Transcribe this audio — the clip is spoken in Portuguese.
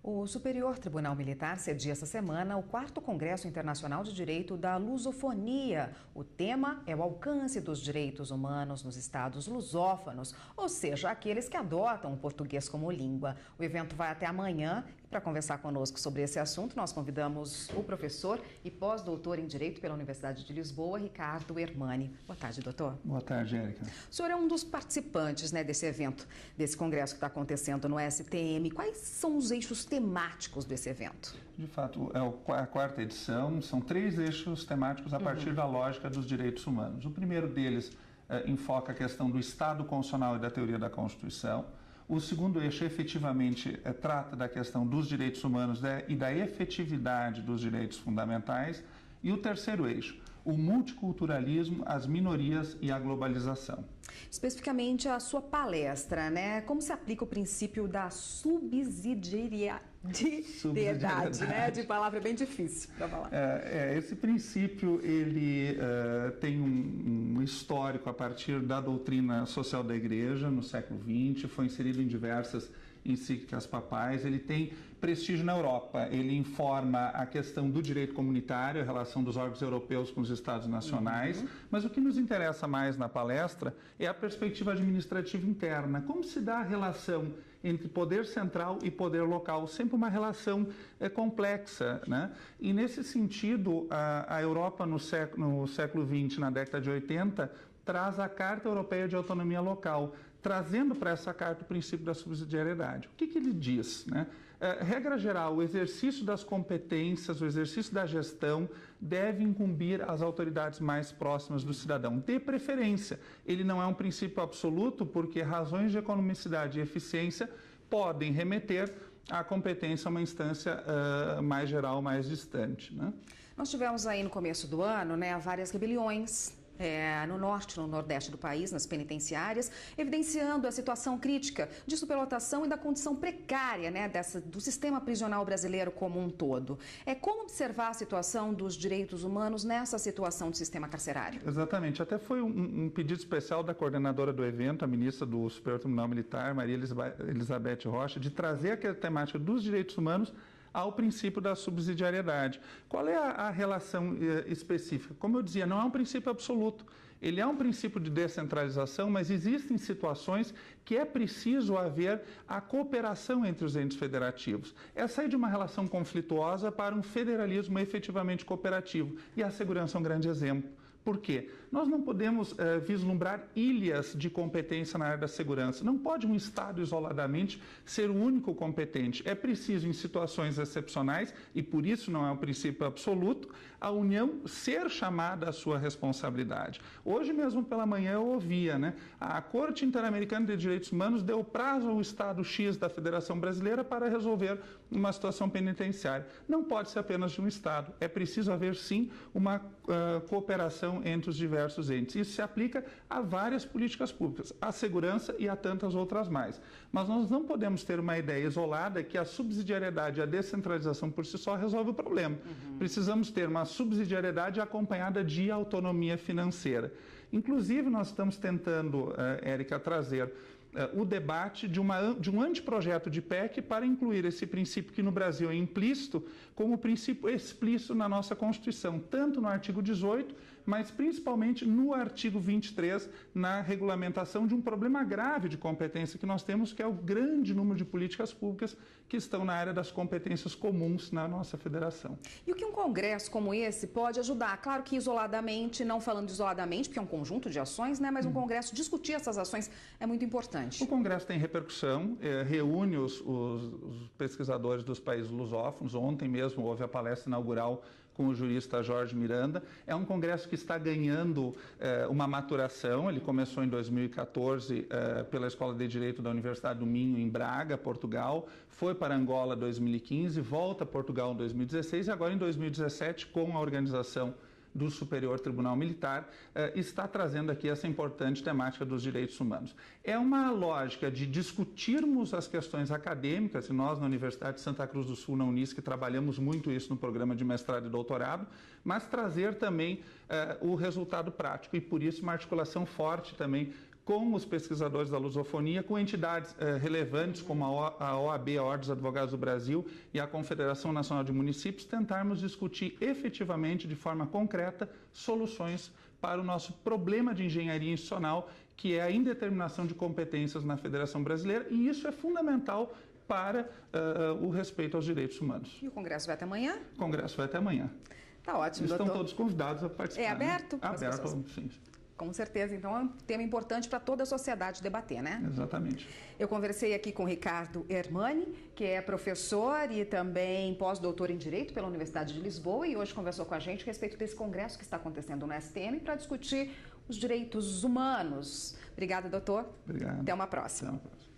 O Superior Tribunal Militar cedia essa semana o 4º Congresso Internacional de Direito da Lusofonia. O tema é o alcance dos direitos humanos nos estados lusófonos, ou seja, aqueles que adotam o português como língua. O evento vai até amanhã e para conversar conosco sobre esse assunto, nós convidamos o professor e pós-doutor em Direito pela Universidade de Lisboa, Ricardo Ermani. Boa tarde, doutor. Boa tarde, Érica. O senhor é um dos participantes, desse evento, desse congresso que está acontecendo no STM. Quais são os eixos temáticos desse evento? De fato, é a 4ª edição, são 3 eixos temáticos a partir da lógica dos direitos humanos. O primeiro deles enfoca a questão do Estado constitucional e da teoria da Constituição. O segundo eixo, efetivamente, trata da questão dos direitos humanos e da efetividade dos direitos fundamentais. E o terceiro eixo, o multiculturalismo, as minorias e a globalização. Especificamente a sua palestra, como se aplica o princípio da subsidiariedade, de palavra bem difícil para falar. Esse princípio, ele tem um histórico a partir da doutrina social da Igreja no século XX, foi inserido em diversas encíclicas papais, ele tem prestígio na Europa, ele informa a questão do direito comunitário, a relação dos órgãos europeus com os estados nacionais, mas o que nos interessa mais na palestra é a perspectiva administrativa interna, como se dá a relação entre poder central e poder local, sempre uma relação complexa, E nesse sentido, a Europa no século XX, na década de 80, traz a Carta Europeia de Autonomia Local, trazendo para essa carta o princípio da subsidiariedade. O que ele diz? Regra geral, o exercício das competências, o exercício da gestão deve incumbir as autoridades mais próximas do cidadão. De preferência, ele não é um princípio absoluto, porque razões de economicidade e eficiência podem remeter a competência a uma instância mais geral, mais distante. Nós tivemos aí no começo do ano várias rebeliões no norte, no nordeste do país, nas penitenciárias, evidenciando a situação crítica de superlotação e da condição precária do sistema prisional brasileiro como um todo. Como observar a situação dos direitos humanos nessa situação do sistema carcerário? Exatamente. Até foi um pedido especial da coordenadora do evento, a ministra do Superior Tribunal Militar, Maria Elizabeth Rocha, de trazer aquela temática dos direitos humanos ao princípio da subsidiariedade. Qual é a relação específica? Como eu dizia, não é um princípio absoluto. Ele é um princípio de descentralização, mas existem situações que é preciso haver a cooperação entre os entes federativos. É sair de uma relação conflituosa para um federalismo efetivamente cooperativo. E a segurança é um grande exemplo. Por quê? Nós não podemos vislumbrar ilhas de competência na área da segurança. Não pode um Estado isoladamente ser o único competente. É preciso, em situações excepcionais, e por isso não é um princípio absoluto, a União ser chamada à sua responsabilidade. Hoje mesmo pela manhã eu ouvia, a Corte Interamericana de Direitos Humanos deu prazo ao Estado X da Federação Brasileira para resolver uma situação penitenciária. Não pode ser apenas de um Estado. É preciso haver, sim, uma cooperação entre os diversos entes. Isso se aplica a várias políticas públicas, à segurança e a tantas outras mais. Mas nós não podemos ter uma ideia isolada que a subsidiariedade e a descentralização por si só resolve o problema. Precisamos ter uma subsidiariedade acompanhada de autonomia financeira. Inclusive, nós estamos tentando, Érica, trazer o debate de um anteprojeto de PEC para incluir esse princípio que no Brasil é implícito como princípio explícito na nossa Constituição, tanto no artigo 18, mas principalmente no artigo 23, na regulamentação de um problema grave de competência que nós temos, que é o grande número de políticas públicas que estão na área das competências comuns na nossa federação. E o que um congresso como esse pode ajudar? Claro que isoladamente, não falando isoladamente, porque é um conjunto de ações, mas um congresso discutir essas ações é muito importante. O Congresso tem repercussão, reúne os pesquisadores dos países lusófonos. Ontem mesmo houve a palestra inaugural com o jurista Jorge Miranda. É um congresso que está ganhando uma maturação. Ele começou em 2014 pela Escola de Direito da Universidade do Minho, em Braga, Portugal. Foi para Angola em 2015, volta a Portugal em 2016 e agora em 2017 com a organização do Superior Tribunal Militar, está trazendo aqui essa importante temática dos direitos humanos. É uma lógica de discutirmos as questões acadêmicas, e nós na Universidade de Santa Cruz do Sul, na Unisc, trabalhamos muito isso no programa de mestrado e doutorado, mas trazer também o resultado prático, e por isso uma articulação forte também com os pesquisadores da lusofonia, com entidades relevantes como a OAB, a Ordem dos Advogados do Brasil e a Confederação Nacional de Municípios, tentarmos discutir efetivamente, de forma concreta, soluções para o nosso problema de engenharia institucional, que é a indeterminação de competências na Federação Brasileira, e isso é fundamental para o respeito aos direitos humanos. E o Congresso vai até amanhã? O Congresso vai até amanhã. Tá ótimo, Estão doutor. todos convidados a participar. É aberto? Né? Aberto, sim. Com certeza, então é um tema importante para toda a sociedade debater, né? Exatamente. Eu conversei aqui com Ricardo Ermani, que é professor e também pós-doutor em Direito pela Universidade de Lisboa, e hoje conversou com a gente a respeito desse congresso que está acontecendo no STM para discutir os direitos humanos. Obrigada, doutor. Obrigado. Até uma próxima. Até uma próxima.